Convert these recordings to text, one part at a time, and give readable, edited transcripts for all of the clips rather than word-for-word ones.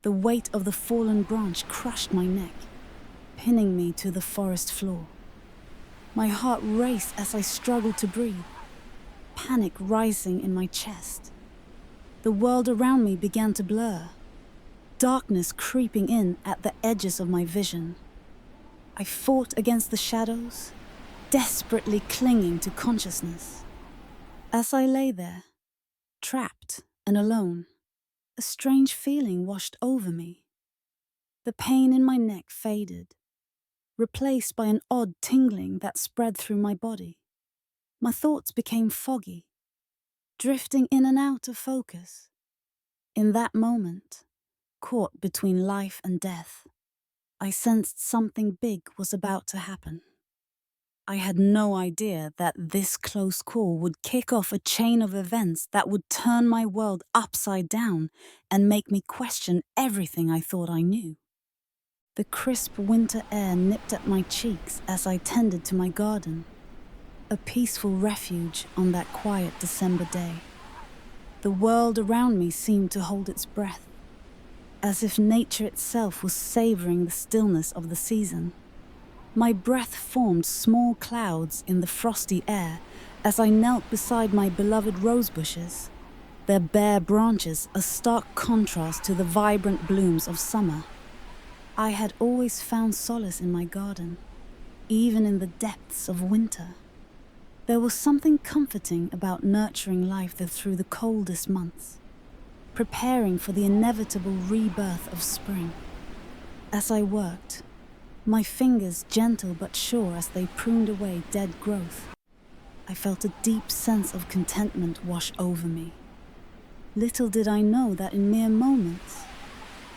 The weight of the fallen branch crushed my neck, pinning me to the forest floor. My heart raced as I struggled to breathe, panic rising in my chest. The world around me began to blur, darkness creeping in at the edges of my vision. I fought against the shadows, desperately clinging to consciousness. As I lay there, trapped and alone, a strange feeling washed over me. The pain in my neck faded, replaced by an odd tingling that spread through my body. My thoughts became foggy, drifting in and out of focus. In that moment, caught between life and death, I sensed something big was about to happen. I had no idea that this close call would kick off a chain of events that would turn my world upside down and make me question everything I thought I knew. The crisp winter air nipped at my cheeks as I tended to my garden, a peaceful refuge on that quiet December day. The world around me seemed to hold its breath, as if nature itself was savoring the stillness of the season. My breath formed small clouds in the frosty air as I knelt beside my beloved rose bushes, their bare branches a stark contrast to the vibrant blooms of summer. I had always found solace in my garden, even in the depths of winter. There was something comforting about nurturing life through the coldest months, preparing for the inevitable rebirth of spring. As I worked, my fingers gentle but sure as they pruned away dead growth, I felt a deep sense of contentment wash over me. Little did I know that in mere moments,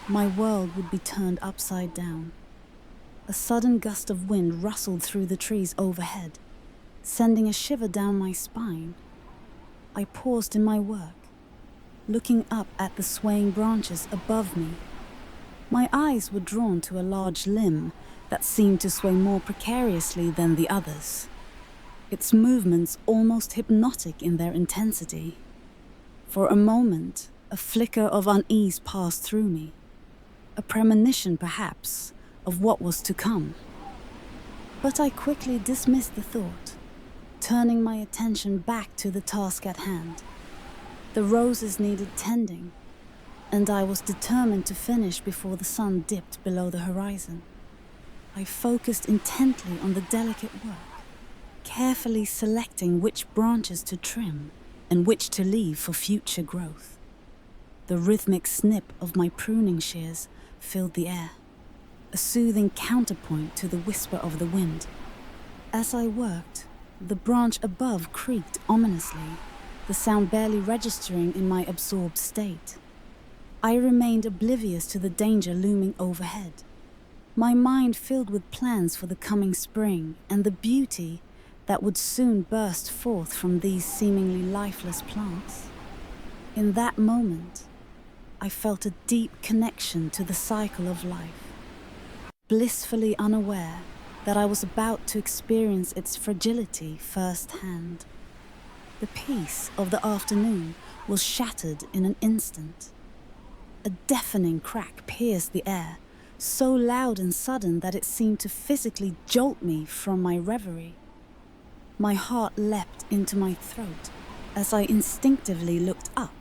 my world would be turned upside down. A sudden gust of wind rustled through the trees overhead, sending a shiver down my spine. I paused in my work, looking up at the swaying branches above me. My eyes were drawn to a large limb that seemed to sway more precariously than the others, its movements almost hypnotic in their intensity. For a moment, a flicker of unease passed through me, a premonition perhaps of what was to come. But I quickly dismissed the thought, turning my attention back to the task at hand. The roses needed tending, and I was determined to finish before the sun dipped below the horizon. I focused intently on the delicate work, carefully selecting which branches to trim and which to leave for future growth. The rhythmic snip of my pruning shears filled the air, a soothing counterpoint to the whisper of the wind. As I worked, the branch above creaked ominously, the sound barely registering in my absorbed state. I remained oblivious to the danger looming overhead, my mind filled with plans for the coming spring and the beauty that would soon burst forth from these seemingly lifeless plants. In that moment, I felt a deep connection to the cycle of life, blissfully unaware that I was about to experience its fragility firsthand. The peace of the afternoon was shattered in an instant. A deafening crack pierced the air, so loud and sudden that it seemed to physically jolt me from my reverie. My heart leapt into my throat as I instinctively looked up,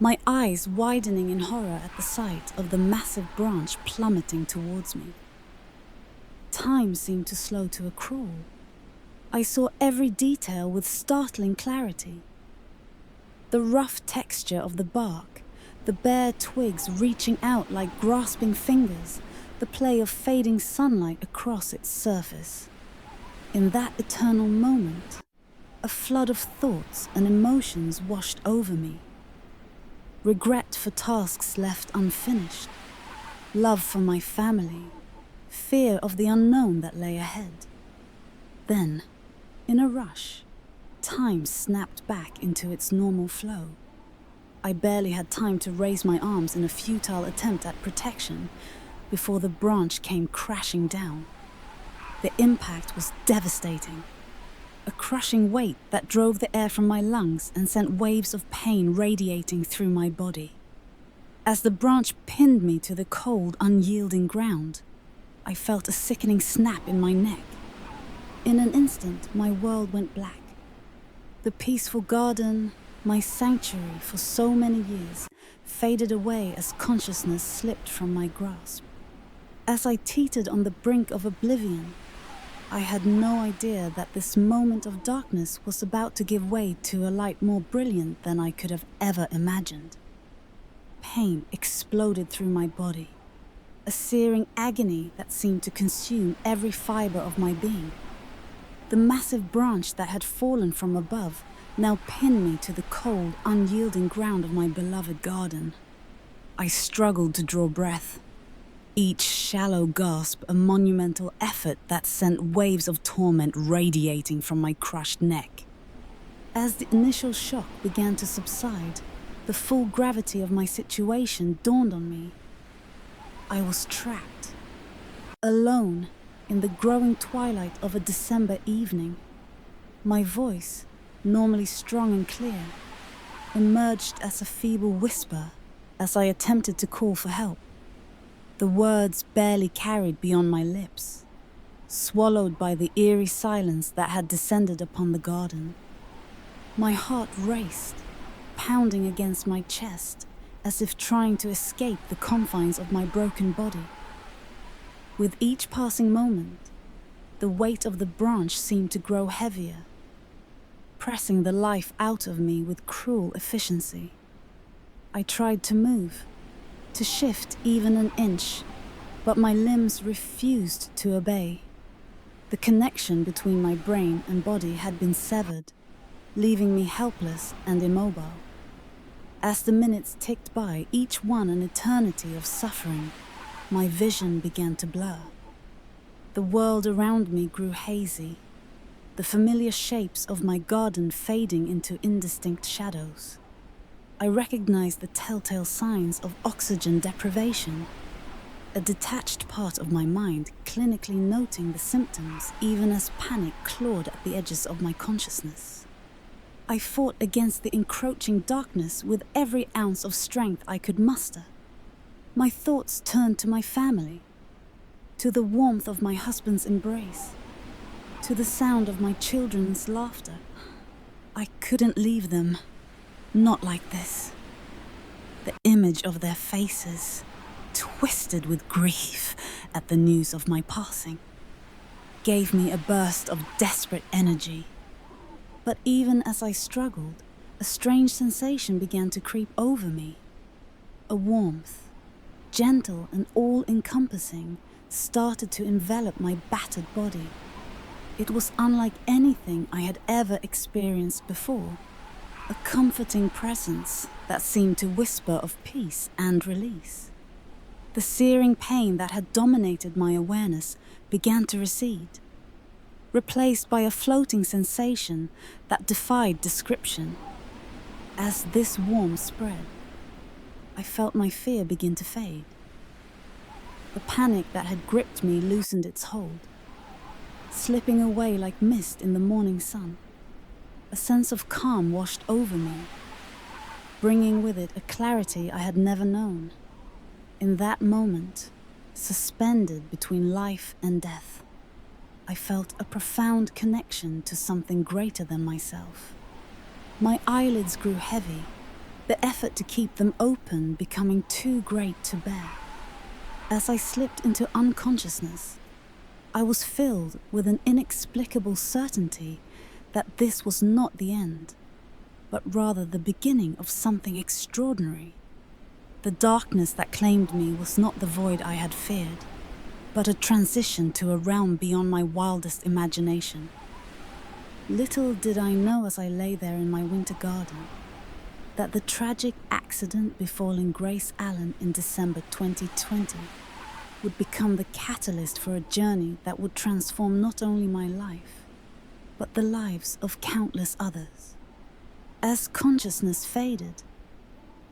my eyes widening in horror at the sight of the massive branch plummeting towards me. Time seemed to slow to a crawl. I saw every detail with startling clarity. The rough texture of the bark, the bare twigs reaching out like grasping fingers, the play of fading sunlight across its surface. In that eternal moment, a flood of thoughts and emotions washed over me. Regret for tasks left unfinished, love for my family, fear of the unknown that lay ahead. Then, in a rush, time snapped back into its normal flow. I barely had time to raise my arms in a futile attempt at protection before the branch came crashing down. The impact was devastating, a crushing weight that drove the air from my lungs and sent waves of pain radiating through my body. As the branch pinned me to the cold, unyielding ground, I felt a sickening snap in my neck. In an instant, my world went black. The peaceful garden, my sanctuary for so many years, faded away as consciousness slipped from my grasp. As I teetered on the brink of oblivion, I had no idea that this moment of darkness was about to give way to a light more brilliant than I could have ever imagined. Pain exploded through my body, a searing agony that seemed to consume every fiber of my being. The massive branch that had fallen from above now pinned me to the cold, unyielding ground of my beloved garden. I struggled to draw breath, each shallow gasp a monumental effort that sent waves of torment radiating from my crushed neck. As the initial shock began to subside, the full gravity of my situation dawned on me. I was trapped, alone, in the growing twilight of a December evening. My voice, normally strong and clear, emerged as a feeble whisper as I attempted to call for help. The words barely carried beyond my lips, swallowed by the eerie silence that had descended upon the garden. My heart raced, pounding against my chest, as if trying to escape the confines of my broken body. With each passing moment, the weight of the branch seemed to grow heavier, pressing the life out of me with cruel efficiency. I tried to move, to shift even an inch, but my limbs refused to obey. The connection between my brain and body had been severed, leaving me helpless and immobile. As the minutes ticked by, each one an eternity of suffering, my vision began to blur. The world around me grew hazy, the familiar shapes of my garden fading into indistinct shadows. I recognized the telltale signs of oxygen deprivation, a detached part of my mind clinically noting the symptoms even as panic clawed at the edges of my consciousness. I fought against the encroaching darkness with every ounce of strength I could muster. My thoughts turned to my family, to the warmth of my husband's embrace, to the sound of my children's laughter. I couldn't leave them, not like this. The image of their faces, twisted with grief at the news of my passing, gave me a burst of desperate energy. But even as I struggled, a strange sensation began to creep over me. A warmth, gentle and all-encompassing, started to envelop my battered body. It was unlike anything I had ever experienced before, a comforting presence that seemed to whisper of peace and release. The searing pain that had dominated my awareness began to recede, replaced by a floating sensation that defied description. As this warmth spread, I felt my fear begin to fade. The panic that had gripped me loosened its hold, slipping away like mist in the morning sun. A sense of calm washed over me, bringing with it a clarity I had never known. In that moment, suspended between life and death, I felt a profound connection to something greater than myself. My eyelids grew heavy, the effort to keep them open becoming too great to bear. As I slipped into unconsciousness, I was filled with an inexplicable certainty that this was not the end, but rather the beginning of something extraordinary. The darkness that claimed me was not the void I had feared, but a transition to a realm beyond my wildest imagination. Little did I know as I lay there in my winter garden that the tragic accident befalling Grace Allen in December 2020 would become the catalyst for a journey that would transform not only my life, but the lives of countless others. As consciousness faded,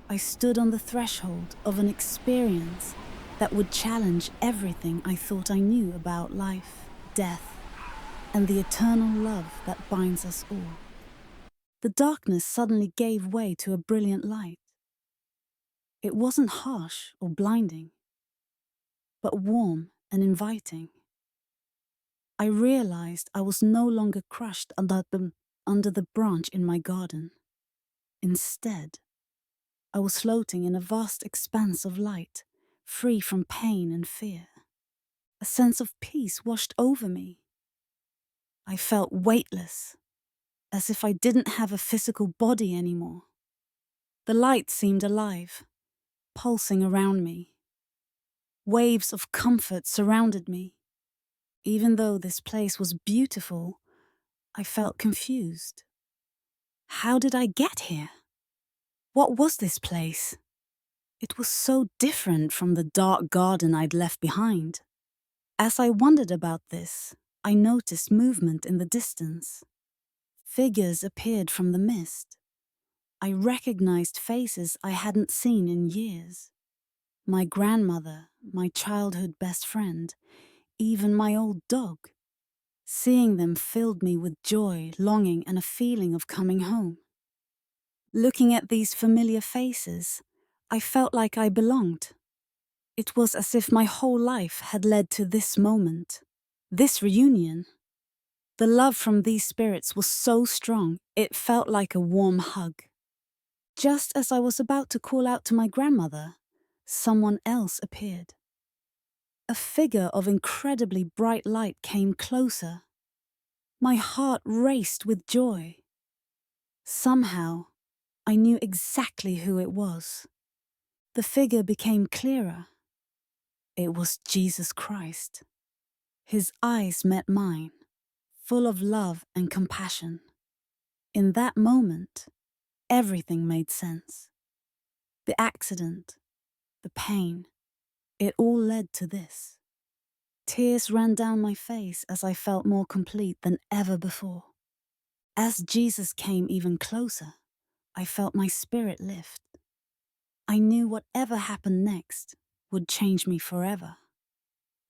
I stood on the threshold of an experience that would challenge everything I thought I knew about life, death, and the eternal love that binds us all. The darkness suddenly gave way to a brilliant light. It wasn't harsh or blinding, but warm and inviting. I realized I was no longer crushed under the branch in my garden. Instead, I was floating in a vast expanse of light, free from pain and fear. A sense of peace washed over me. I felt weightless, as if I didn't have a physical body anymore. The light seemed alive, pulsing around me. Waves of comfort surrounded me. Even though this place was beautiful, I felt confused. How did I get here? What was this place? It was so different from the dark garden I'd left behind. As I wondered about this, I noticed movement in the distance. Figures appeared from the mist. I recognized faces I hadn't seen in years. My grandmother, my childhood best friend, even my old dog. Seeing them filled me with joy, longing, and a feeling of coming home. Looking at these familiar faces, I felt like I belonged. It was as if my whole life had led to this moment, this reunion. The love from these spirits was so strong, it felt like a warm hug. Just as I was about to call out to my grandmother, someone else appeared. A figure of incredibly bright light came closer. My heart raced with joy. Somehow, I knew exactly who it was. The figure became clearer. It was Jesus Christ. His eyes met mine, full of love and compassion. In that moment, everything made sense. The accident, the pain, it all led to this. Tears ran down my face as I felt more complete than ever before. As Jesus came even closer, I felt my spirit lift. I knew whatever happened next would change me forever.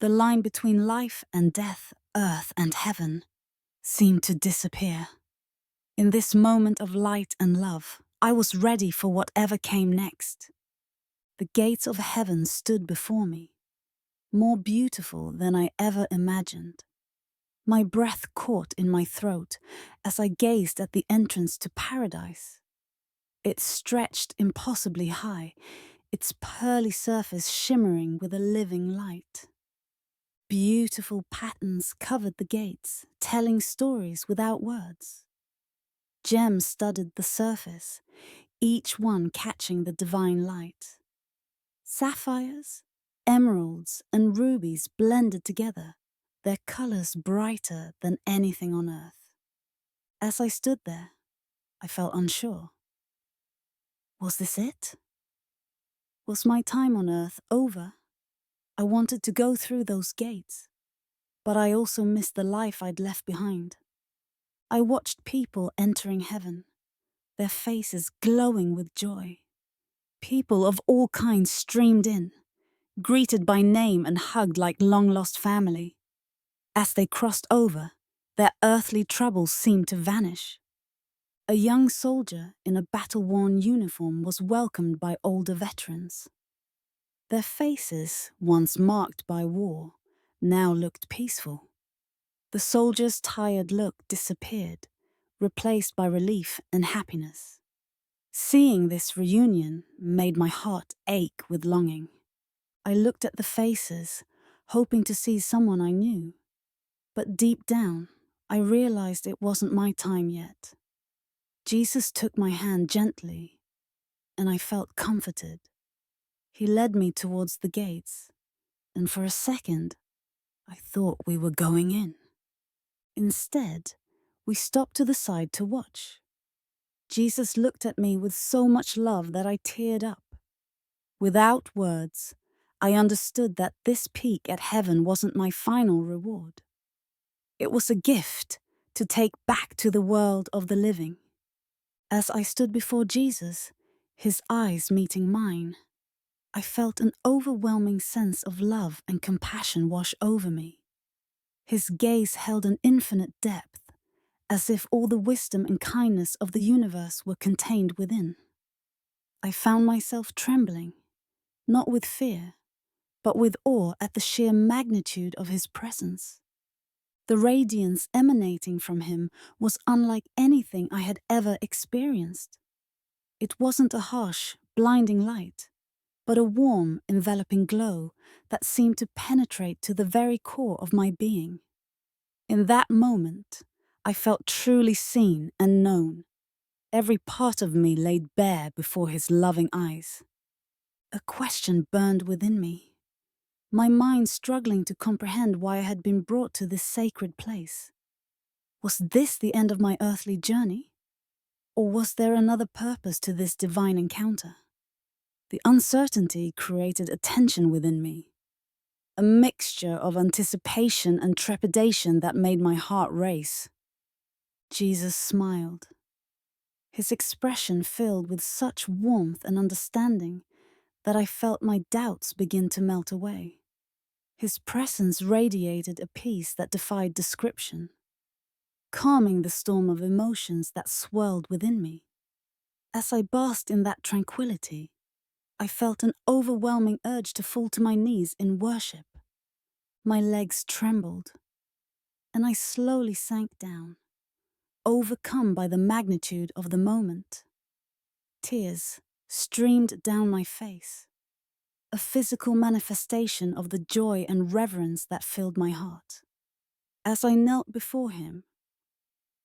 The line between life and death, earth and heaven, seemed to disappear. In this moment of light and love, I was ready for whatever came next. The gates of heaven stood before me, more beautiful than I ever imagined. My breath caught in my throat as I gazed at the entrance to paradise. It stretched impossibly high, its pearly surface shimmering with a living light. Beautiful patterns covered the gates, telling stories without words. Gems studded the surface, each one catching the divine light. Sapphires, emeralds, and rubies blended together, their colors brighter than anything on earth. As I stood there, I felt unsure. Was this it? Was my time on earth over? I wanted to go through those gates, but I also missed the life I'd left behind. I watched people entering heaven, their faces glowing with joy. People of all kinds streamed in, greeted by name and hugged like long-lost family. As they crossed over, their earthly troubles seemed to vanish. A young soldier in a battle-worn uniform was welcomed by older veterans. Their faces, once marked by war, now looked peaceful. The soldier's tired look disappeared, replaced by relief and happiness. Seeing this reunion made my heart ache with longing. I looked at the faces, hoping to see someone I knew. But deep down, I realized it wasn't my time yet. Jesus took my hand gently, and I felt comforted. He led me towards the gates, and for a second, I thought we were going in. Instead, we stopped to the side to watch. Jesus looked at me with so much love that I teared up. Without words, I understood that this peek at heaven wasn't my final reward. It was a gift to take back to the world of the living. As I stood before Jesus, his eyes meeting mine, I felt an overwhelming sense of love and compassion wash over me. His gaze held an infinite depth, as if all the wisdom and kindness of the universe were contained within. I found myself trembling, not with fear, but with awe at the sheer magnitude of his presence. The radiance emanating from him was unlike anything I had ever experienced. It wasn't a harsh, blinding light, but a warm, enveloping glow that seemed to penetrate to the very core of my being. In that moment, I felt truly seen and known, every part of me laid bare before his loving eyes. A question burned within me, my mind struggling to comprehend why I had been brought to this sacred place. Was this the end of my earthly journey? Or was there another purpose to this divine encounter? The uncertainty created a tension within me, a mixture of anticipation and trepidation that made my heart race. Jesus smiled, his expression filled with such warmth and understanding that I felt my doubts begin to melt away. His presence radiated a peace that defied description, calming the storm of emotions that swirled within me. As I basked in that tranquility, I felt an overwhelming urge to fall to my knees in worship. My legs trembled, and I slowly sank down, overcome by the magnitude of the moment. Tears streamed down my face, a physical manifestation of the joy and reverence that filled my heart. As I knelt before him,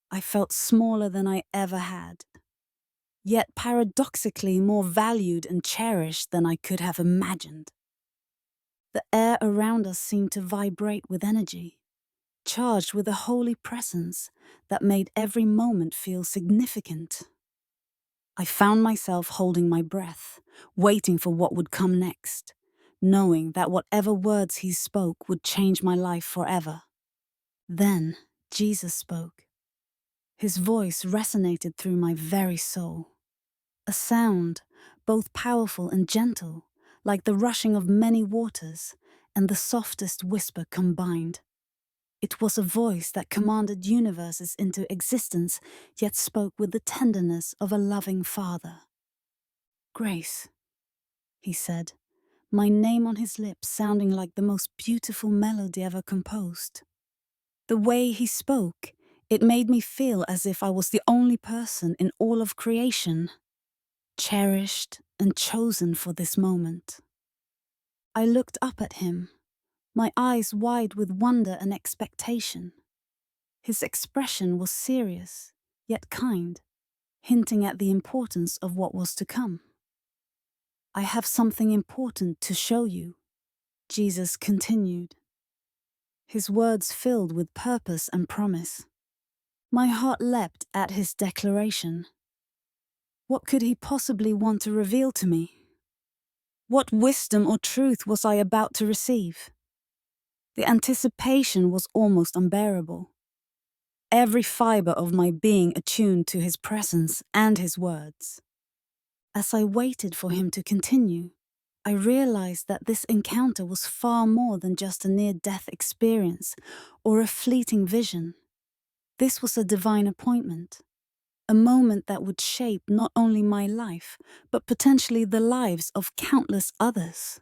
I felt smaller than I ever had, yet paradoxically more valued and cherished than I could have imagined. The air around us seemed to vibrate with energy, charged with a holy presence that made every moment feel significant. I found myself holding my breath, waiting for what would come next, knowing that whatever words he spoke would change my life forever. Then Jesus spoke. His voice resonated through my very soul. A sound, both powerful and gentle, like the rushing of many waters and the softest whisper combined. It was a voice that commanded universes into existence, yet spoke with the tenderness of a loving father. Grace, he said, my name on his lips sounding like the most beautiful melody ever composed. The way he spoke, it made me feel as if I was the only person in all of creation, cherished and chosen for this moment. I looked up at him, my eyes wide with wonder and expectation. His expression was serious, yet kind, hinting at the importance of what was to come. I have something important to show you, Jesus continued, his words filled with purpose and promise. My heart leapt at his declaration. What could he possibly want to reveal to me? What wisdom or truth was I about to receive? The anticipation was almost unbearable. Every fiber of my being attuned to his presence and his words. As I waited for him to continue, I realized that this encounter was far more than just a near-death experience or a fleeting vision. This was a divine appointment, a moment that would shape not only my life, but potentially the lives of countless others.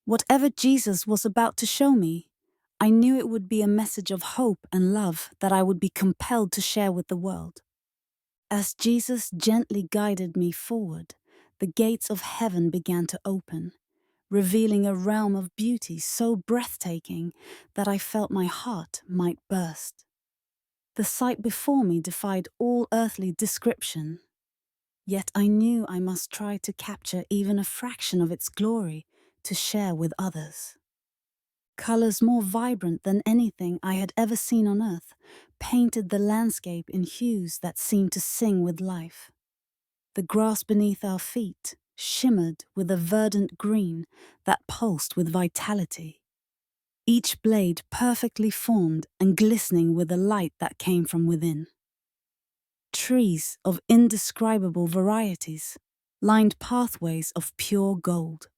Whatever Jesus was about to show me, I knew it would be a message of hope and love that I would be compelled to share with the world. As Jesus gently guided me forward, the gates of heaven began to open, revealing a realm of beauty so breathtaking that I felt my heart might burst. The sight before me defied all earthly description, yet I knew I must try to capture even a fraction of its glory to share with others. Colors more vibrant than anything I had ever seen on earth painted the landscape in hues that seemed to sing with life. The grass beneath our feet shimmered with a verdant green that pulsed with vitality, each blade perfectly formed and glistening with the light that came from within. Trees of indescribable varieties lined pathways of pure gold,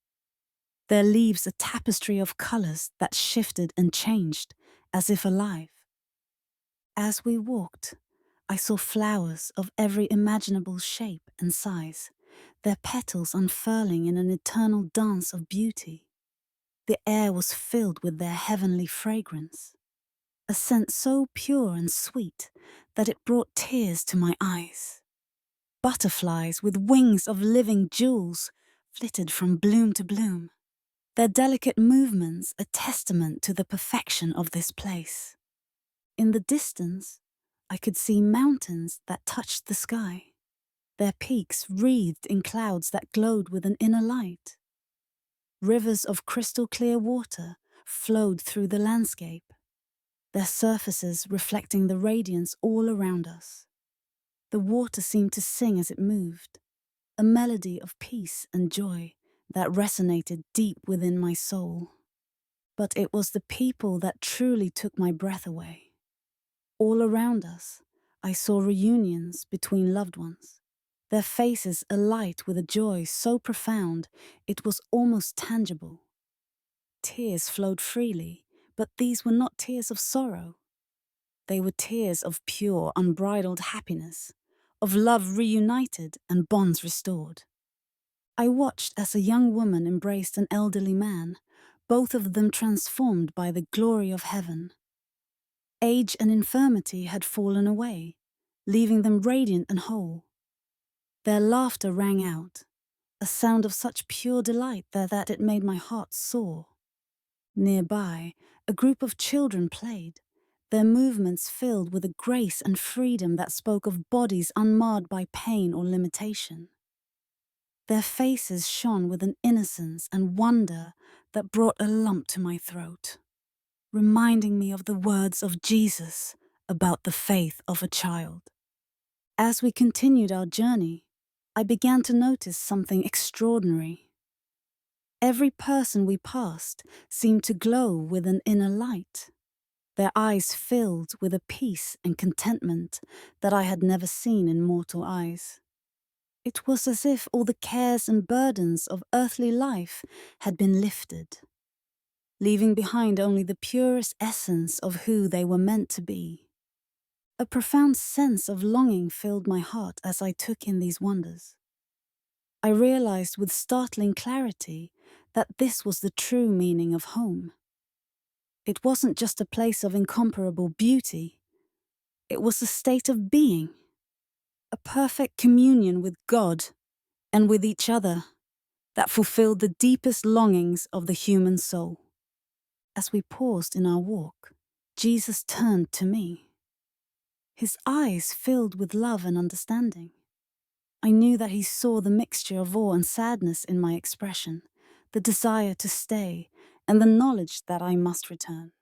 their leaves a tapestry of colors that shifted and changed as if alive. As we walked, I saw flowers of every imaginable shape and size, their petals unfurling in an eternal dance of beauty. The air was filled with their heavenly fragrance, a scent so pure and sweet that it brought tears to my eyes. Butterflies with wings of living jewels flitted from bloom to bloom, their delicate movements a testament to the perfection of this place. In the distance, I could see mountains that touched the sky, their peaks wreathed in clouds that glowed with an inner light. Rivers of crystal clear water flowed through the landscape, their surfaces reflecting the radiance all around us. The water seemed to sing as it moved, a melody of peace and joy that resonated deep within my soul. But it was the people that truly took my breath away. All around us, I saw reunions between loved ones, their faces alight with a joy so profound it was almost tangible. Tears flowed freely, but these were not tears of sorrow. They were tears of pure, unbridled happiness, of love reunited and bonds restored. I watched as a young woman embraced an elderly man, both of them transformed by the glory of heaven. Age and infirmity had fallen away, leaving them radiant and whole. Their laughter rang out, a sound of such pure delight that it made my heart soar. Nearby, a group of children played, their movements filled with a grace and freedom that spoke of bodies unmarred by pain or limitation. Their faces shone with an innocence and wonder that brought a lump to my throat, reminding me of the words of Jesus about the faith of a child. As we continued our journey, I began to notice something extraordinary. Every person we passed seemed to glow with an inner light, their eyes filled with a peace and contentment that I had never seen in mortal eyes. It was as if all the cares and burdens of earthly life had been lifted, leaving behind only the purest essence of who they were meant to be. A profound sense of longing filled my heart as I took in these wonders. I realized with startling clarity that this was the true meaning of home. It wasn't just a place of incomparable beauty. It was a state of being, a perfect communion with God and with each other that fulfilled the deepest longings of the human soul. As we paused in our walk, Jesus turned to me, his eyes filled with love and understanding. I knew that he saw the mixture of awe and sadness in my expression, the desire to stay, and the knowledge that I must return.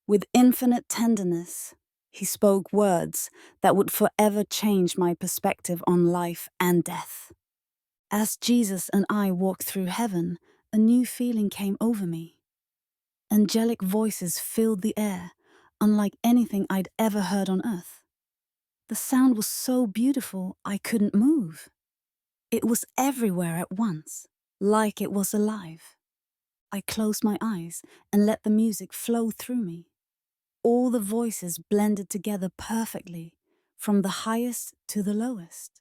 With infinite tenderness, he spoke words that would forever change my perspective on life and death. As Jesus and I walked through heaven, a new feeling came over me. Angelic voices filled the air, unlike anything I'd ever heard on earth. The sound was so beautiful I couldn't move. It was everywhere at once, like it was alive. I closed my eyes and let the music flow through me. All the voices blended together perfectly, from the highest to the lowest.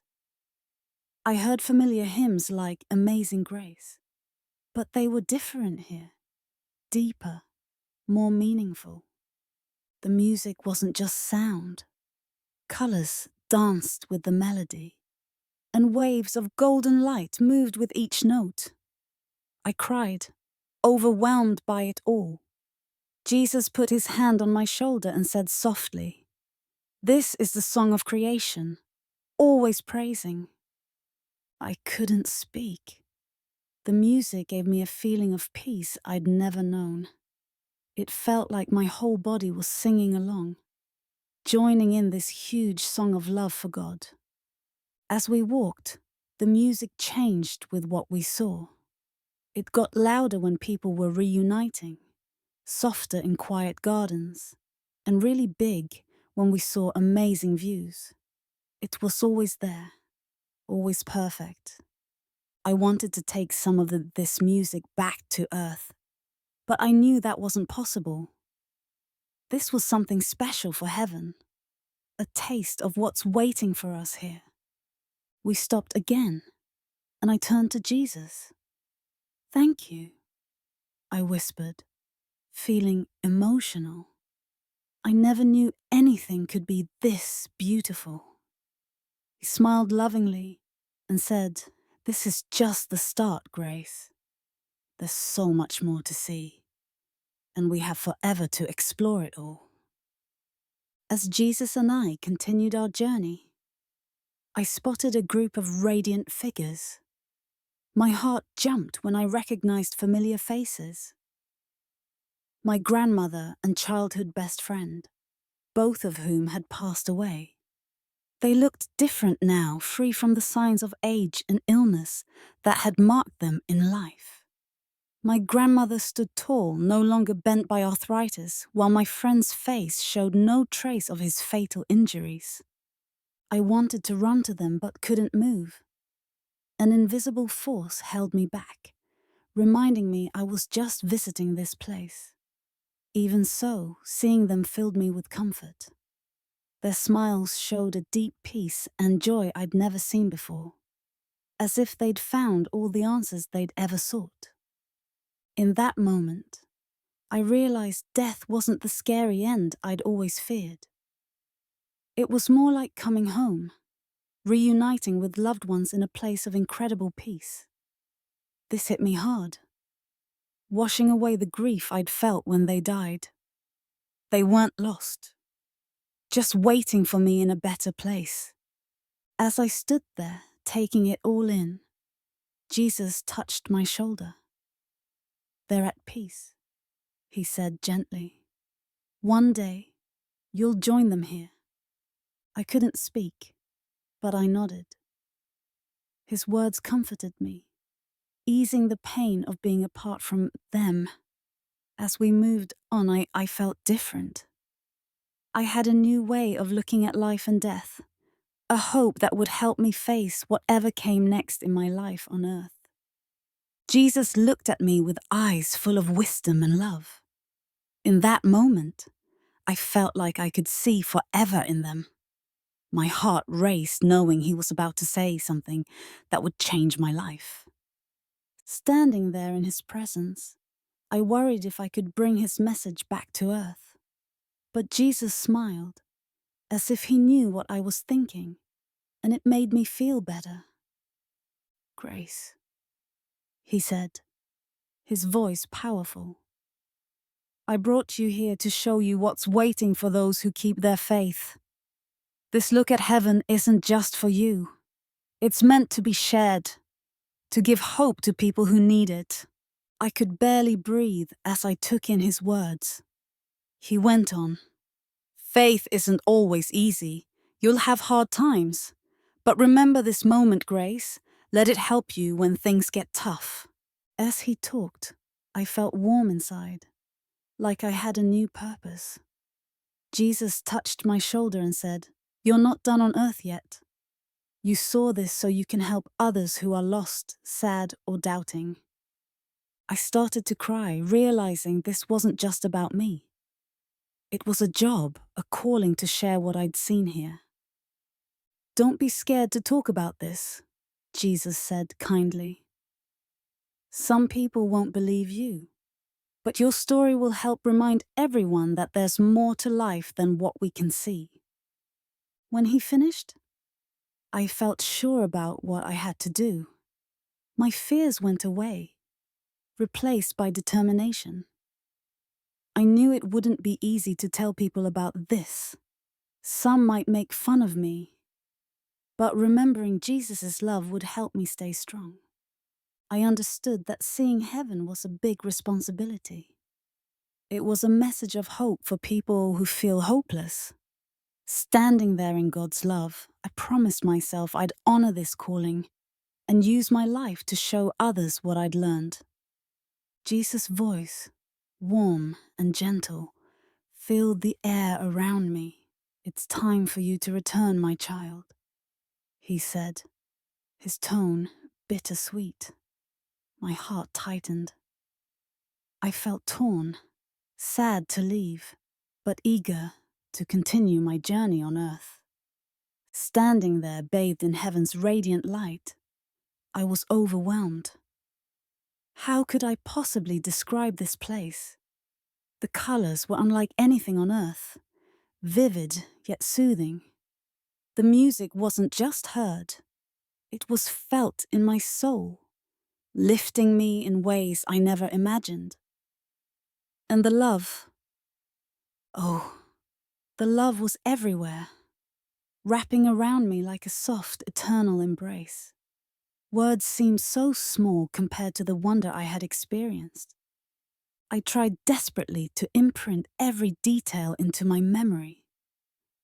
I heard familiar hymns like Amazing Grace, but they were different here, deeper, more meaningful. The music wasn't just sound. Colors danced with the melody, and waves of golden light moved with each note. I cried, overwhelmed by it all. Jesus put his hand on my shoulder and said softly, "This is the song of creation, always praising." I couldn't speak. The music gave me a feeling of peace I'd never known. It felt like my whole body was singing along, joining in this huge song of love for God. As we walked, the music changed with what we saw. It got louder when people were reuniting, softer in quiet gardens, and really big when we saw amazing views. It was always there, always perfect. I wanted to take some of this music back to Earth, but I knew that wasn't possible. This was something special for heaven, a taste of what's waiting for us here. We stopped again, and I turned to Jesus. "Thank you," I whispered, feeling emotional. I never knew anything could be this beautiful. He smiled lovingly and said, "This is just the start, Grace. There's so much more to see, and we have forever to explore it all." As Jesus and I continued our journey, I spotted a group of radiant figures. My heart jumped when I recognized familiar faces. My grandmother and childhood best friend, both of whom had passed away. They looked different now, free from the signs of age and illness that had marked them in life. My grandmother stood tall, no longer bent by arthritis, while my friend's face showed no trace of his fatal injuries. I wanted to run to them but couldn't move. An invisible force held me back, reminding me I was just visiting this place. Even so, seeing them filled me with comfort. Their smiles showed a deep peace and joy I'd never seen before, as if they'd found all the answers they'd ever sought. In that moment, I realized death wasn't the scary end I'd always feared. It was more like coming home, reuniting with loved ones in a place of incredible peace. This hit me hard, washing away the grief I'd felt when they died. They weren't lost, just waiting for me in a better place. As I stood there, taking it all in, Jesus touched my shoulder. "They're at peace," he said gently. "One day, you'll join them here." I couldn't speak, but I nodded. His words comforted me, easing the pain of being apart from them. As we moved on, I felt different. I had a new way of looking at life and death, a hope that would help me face whatever came next in my life on earth. Jesus looked at me with eyes full of wisdom and love. In that moment, I felt like I could see forever in them. My heart raced knowing he was about to say something that would change my life. Standing there in his presence, I worried if I could bring his message back to earth. But Jesus smiled, as if he knew what I was thinking, and it made me feel better. "Grace," he said, his voice powerful. "I brought you here to show you what's waiting for those who keep their faith. This look at heaven isn't just for you. It's meant to be shared, to give hope to people who need it." I could barely breathe as I took in his words. He went on, "Faith isn't always easy. You'll have hard times. But remember this moment, Grace. Let it help you when things get tough." As he talked, I felt warm inside, like I had a new purpose. Jesus touched my shoulder and said, "You're not done on earth yet. You saw this so you can help others who are lost, sad, or doubting." I started to cry, realizing this wasn't just about me. It was a job, a calling to share what I'd seen here. "Don't be scared to talk about this," Jesus said kindly. "Some people won't believe you, but your story will help remind everyone that there's more to life than what we can see." When he finished, I felt sure about what I had to do. My fears went away, replaced by determination. I knew it wouldn't be easy to tell people about this. Some might make fun of me, but remembering Jesus' love would help me stay strong. I understood that seeing heaven was a big responsibility. It was a message of hope for people who feel hopeless. Standing there in God's love, I promised myself I'd honor this calling and use my life to show others what I'd learned. Jesus' voice, warm and gentle, filled the air around me. "It's time for you to return, my child," he said, his tone bittersweet. My heart tightened. I felt torn, sad to leave, but eager to continue my journey on earth. Standing there bathed in heaven's radiant light, I was overwhelmed. How could I possibly describe this place? The colors were unlike anything on earth, vivid yet soothing. The music wasn't just heard, it was felt in my soul, lifting me in ways I never imagined. And the love, oh, the love was everywhere, wrapping around me like a soft, eternal embrace. Words seemed so small compared to the wonder I had experienced. I tried desperately to imprint every detail into my memory.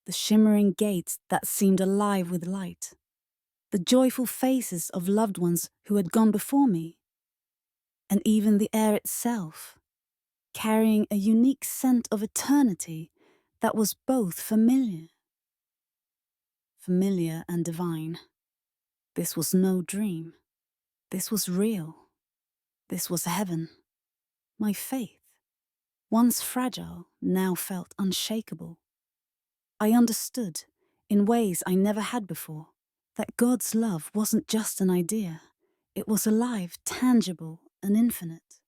The shimmering gates that seemed alive with light, the joyful faces of loved ones who had gone before me, and even the air itself, carrying a unique scent of eternity that was both familiar and divine. This was no dream. This was real. This was heaven. My faith, once fragile, now felt unshakable. I understood, in ways I never had before, that God's love wasn't just an idea. It was alive, tangible, and infinite.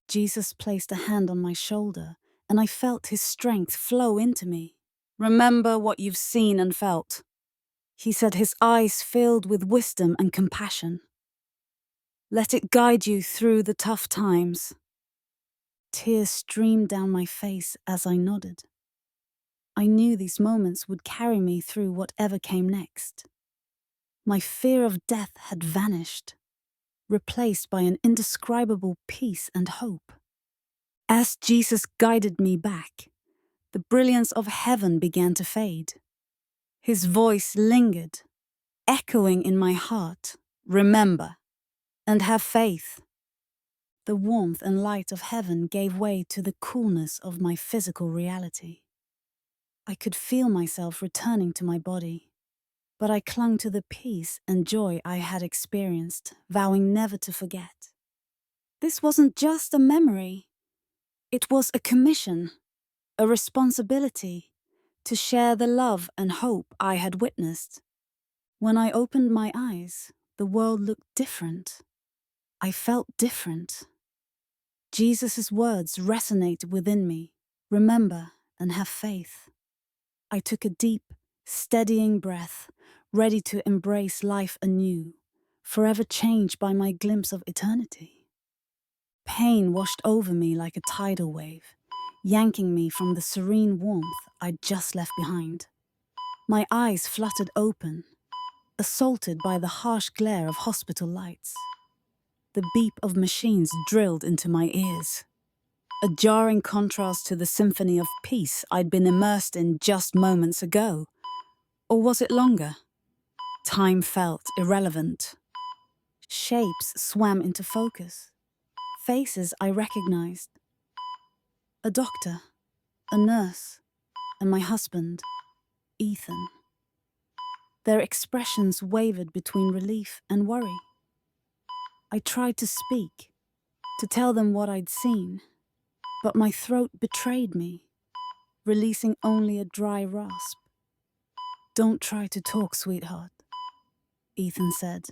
Jesus placed a hand on my shoulder, and I felt his strength flow into me. Remember what you've seen and felt, he said, his eyes filled with wisdom and compassion. Let it guide you through the tough times. Tears streamed down my face as I nodded. I knew these moments would carry me through whatever came next. My fear of death had vanished, replaced by an indescribable peace and hope. As Jesus guided me back, the brilliance of heaven began to fade. His voice lingered, echoing in my heart, "Remember, and have faith." The warmth and light of heaven gave way to the coolness of my physical reality. I could feel myself returning to my body, but I clung to the peace and joy I had experienced, vowing never to forget. This wasn't just a memory. It was a commission, a responsibility to share the love and hope I had witnessed. When I opened my eyes, the world looked different. I felt different. Jesus' words resonated within me. Remember and have faith. I took a deep, steadying breath, ready to embrace life anew, forever changed by my glimpse of eternity. Pain washed over me like a tidal wave, yanking me from the serene warmth I'd just left behind. My eyes fluttered open, assaulted by the harsh glare of hospital lights. The beep of machines drilled into my ears, a jarring contrast to the symphony of peace I'd been immersed in just moments ago. Or was it longer? Time felt irrelevant. Shapes swam into focus. Faces I recognized. A doctor, a nurse, and my husband, Ethan. Their expressions wavered between relief and worry. I tried to speak, to tell them what I'd seen, but my throat betrayed me, releasing only a dry rasp. "Don't try to talk, sweetheart," Ethan said,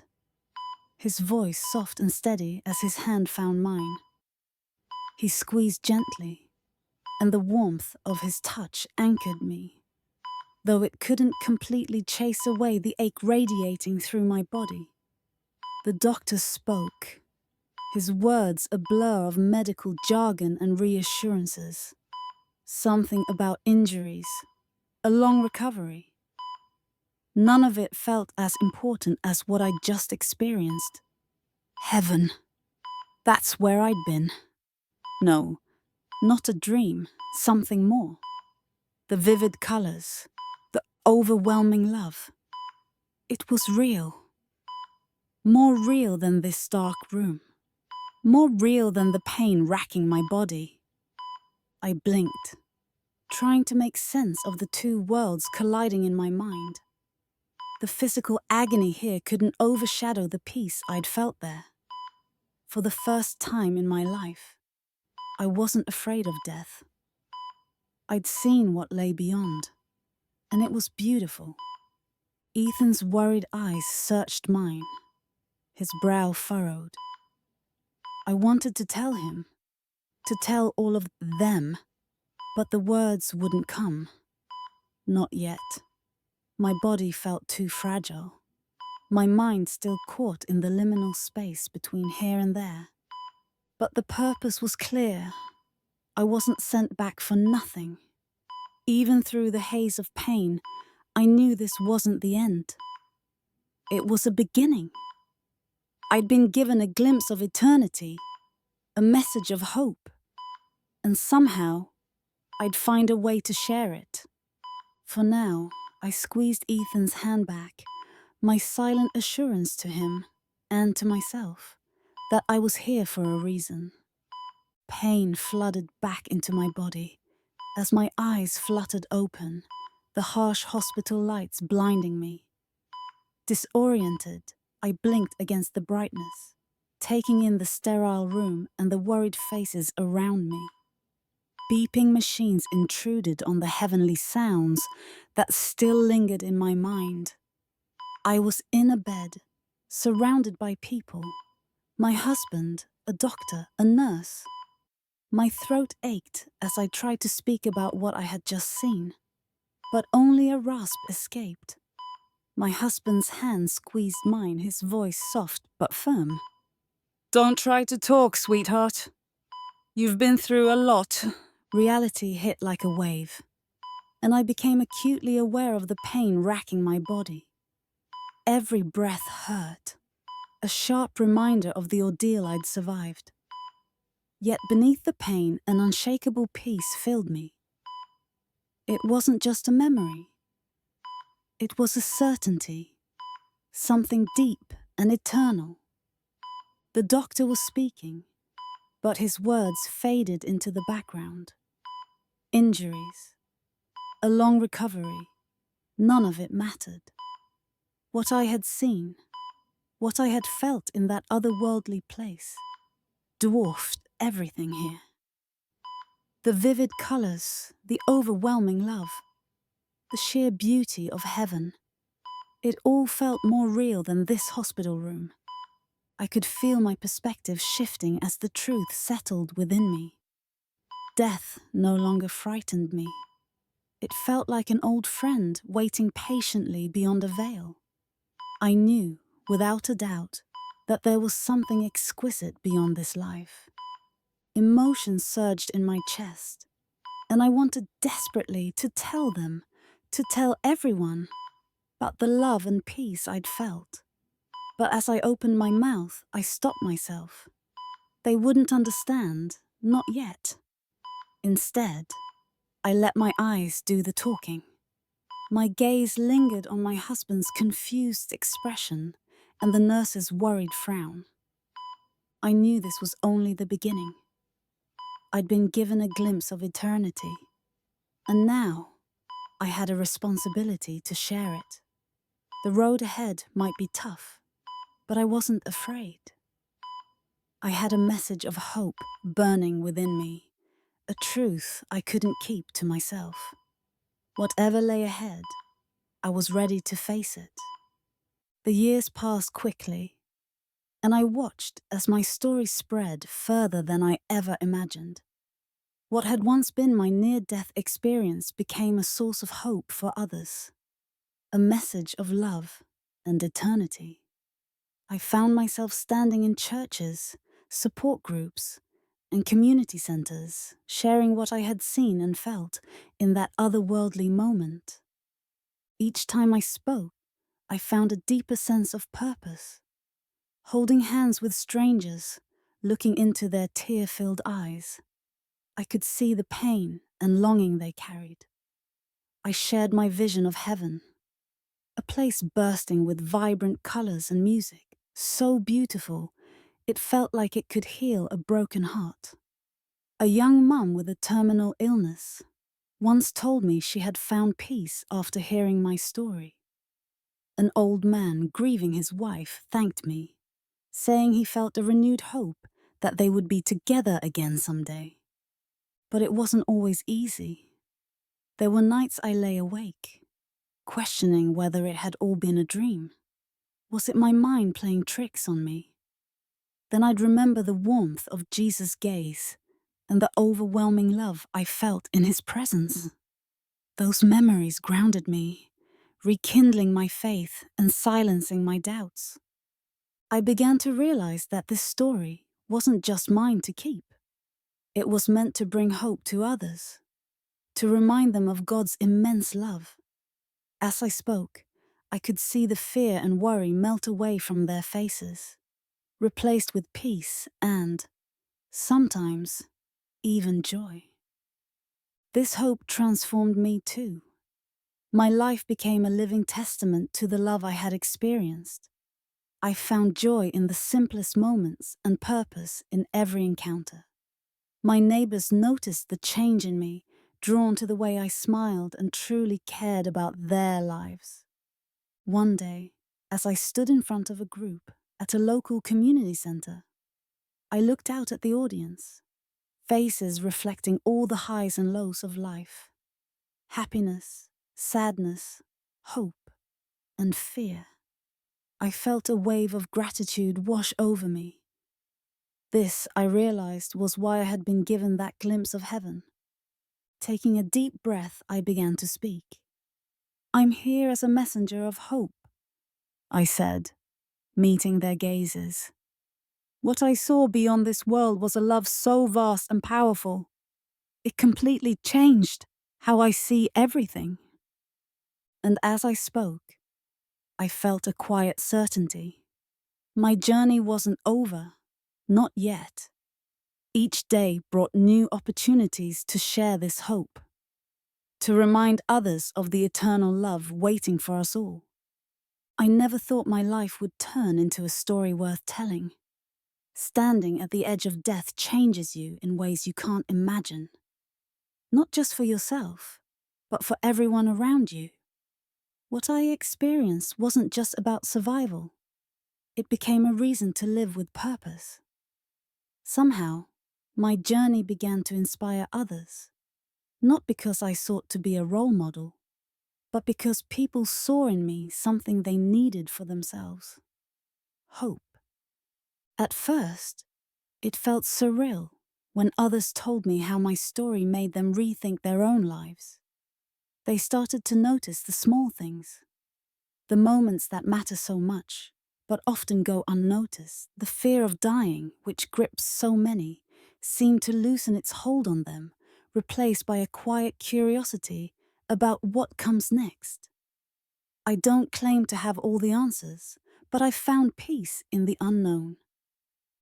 his voice soft and steady as his hand found mine. He squeezed gently, and the warmth of his touch anchored me, though it couldn't completely chase away the ache radiating through my body. The doctor spoke, his words a blur of medical jargon and reassurances. Something about injuries, a long recovery. None of it felt as important as what I'd just experienced. Heaven. That's where I'd been. No, not a dream, something more. The vivid colors, the overwhelming love. It was real. More real than this dark room. More real than the pain racking my body. I blinked, trying to make sense of the two worlds colliding in my mind. The physical agony here couldn't overshadow the peace I'd felt there. For the first time in my life, I wasn't afraid of death. I'd seen what lay beyond, and it was beautiful. Ethan's worried eyes searched mine, his brow furrowed. I wanted to tell him, to tell all of them, but the words wouldn't come. Not yet. My body felt too fragile. My mind still caught in the liminal space between here and there. But the purpose was clear. I wasn't sent back for nothing. Even through the haze of pain, I knew this wasn't the end. It was a beginning. I'd been given a glimpse of eternity, a message of hope, and somehow I'd find a way to share it. For now, I squeezed Ethan's hand back, my silent assurance to him and to myself that I was here for a reason. Pain flooded back into my body as my eyes fluttered open, the harsh hospital lights blinding me. Disoriented, I blinked against the brightness, taking in the sterile room and the worried faces around me. Beeping machines intruded on the heavenly sounds that still lingered in my mind. I was in a bed, surrounded by people. My husband, a doctor, a nurse. My throat ached as I tried to speak about what I had just seen, but only a rasp escaped. My husband's hand squeezed mine, his voice soft but firm. "Don't try to talk, sweetheart. You've been through a lot." Reality hit like a wave, and I became acutely aware of the pain racking my body. Every breath hurt, a sharp reminder of the ordeal I'd survived. Yet beneath the pain, an unshakable peace filled me. It wasn't just a memory. It was a certainty, something deep and eternal. The doctor was speaking, but his words faded into the background. Injuries, a long recovery, none of it mattered. What I had seen, what I had felt in that otherworldly place, dwarfed everything here. The vivid colors, the overwhelming love, the sheer beauty of heaven. It all felt more real than this hospital room. I could feel my perspective shifting as the truth settled within me. Death no longer frightened me. It felt like an old friend waiting patiently beyond a veil. I knew, without a doubt, that there was something exquisite beyond this life. Emotions surged in my chest, and I wanted desperately to tell them, to tell everyone, about the love and peace I'd felt. But as I opened my mouth, I stopped myself. They wouldn't understand, not yet. Instead, I let my eyes do the talking. My gaze lingered on my husband's confused expression and the nurse's worried frown. I knew this was only the beginning. I'd been given a glimpse of eternity, and now I had a responsibility to share it. The road ahead might be tough, but I wasn't afraid. I had a message of hope burning within me, a truth I couldn't keep to myself. Whatever lay ahead, I was ready to face it. The years passed quickly, and I watched as my story spread further than I ever imagined. What had once been my near-death experience became a source of hope for others, a message of love and eternity. I found myself standing in churches, support groups, and community centers, sharing what I had seen and felt in that otherworldly moment. Each time I spoke, I found a deeper sense of purpose. Holding hands with strangers, looking into their tear-filled eyes, I could see the pain and longing they carried. I shared my vision of heaven, a place bursting with vibrant colors and music, so beautiful it felt like it could heal a broken heart. A young mum with a terminal illness once told me she had found peace after hearing my story. An old man grieving his wife thanked me, saying he felt a renewed hope that they would be together again someday. But it wasn't always easy. There were nights I lay awake, questioning whether it had all been a dream. Was it my mind playing tricks on me? Then I'd remember the warmth of Jesus' gaze and the overwhelming love I felt in his presence. Those memories grounded me, rekindling my faith and silencing my doubts. I began to realize that this story wasn't just mine to keep. It was meant to bring hope to others, to remind them of God's immense love. As I spoke, I could see the fear and worry melt away from their faces, replaced with peace and, sometimes, even joy. This hope transformed me too. My life became a living testament to the love I had experienced. I found joy in the simplest moments and purpose in every encounter. My neighbors noticed the change in me, drawn to the way I smiled and truly cared about their lives. One day, as I stood in front of a group at a local community center, I looked out at the audience, faces reflecting all the highs and lows of life. Happiness, sadness, hope, and fear. I felt a wave of gratitude wash over me. This, I realized, was why I had been given that glimpse of heaven. Taking a deep breath, I began to speak. "I'm here as a messenger of hope," I said, meeting their gazes. What I saw beyond this world was a love so vast and powerful. It completely changed how I see everything. And as I spoke, I felt a quiet certainty. My journey wasn't over, not yet. Each day brought new opportunities to share this hope, to remind others of the eternal love waiting for us all. I never thought my life would turn into a story worth telling. Standing at the edge of death changes you in ways you can't imagine. Not just for yourself, but for everyone around you. What I experienced wasn't just about survival. It became a reason to live with purpose. Somehow, my journey began to inspire others, not because I sought to be a role model, but because people saw in me something they needed for themselves: hope. At first, it felt surreal when others told me how my story made them rethink their own lives. They started to notice the small things, the moments that matter so much, but often go unnoticed. The fear of dying, which grips so many, seemed to loosen its hold on them, replaced by a quiet curiosity about what comes next. I don't claim to have all the answers, but I found peace in the unknown.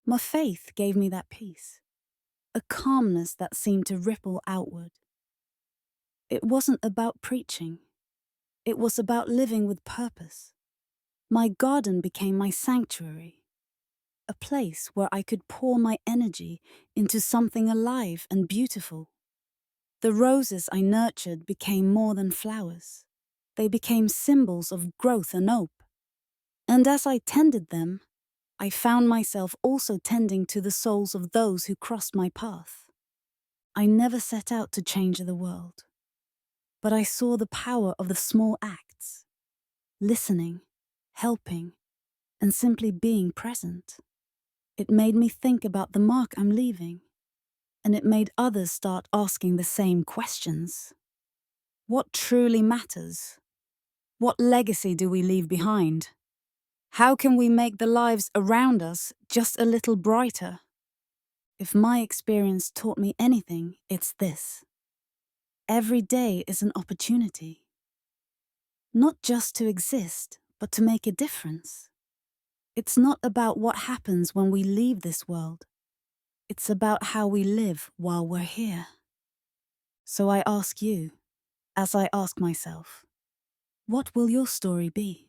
My faith gave me that peace, a calmness that seemed to ripple outward. It wasn't about preaching. It was about living with purpose. My garden became my sanctuary, a place where I could pour my energy into something alive and beautiful. The roses I nurtured became more than flowers. They became symbols of growth and hope. And as I tended them, I found myself also tending to the souls of those who crossed my path. I never set out to change the world, but I saw the power of the small acts: listening, helping, and simply being present. It made me think about the mark I'm leaving, and it made others start asking the same questions. What truly matters? What legacy do we leave behind? How can we make the lives around us just a little brighter? If my experience taught me anything, it's this: every day is an opportunity. Not just to exist, but to make a difference. It's not about what happens when we leave this world. It's about how we live while we're here. So I ask you, as I ask myself, what will your story be?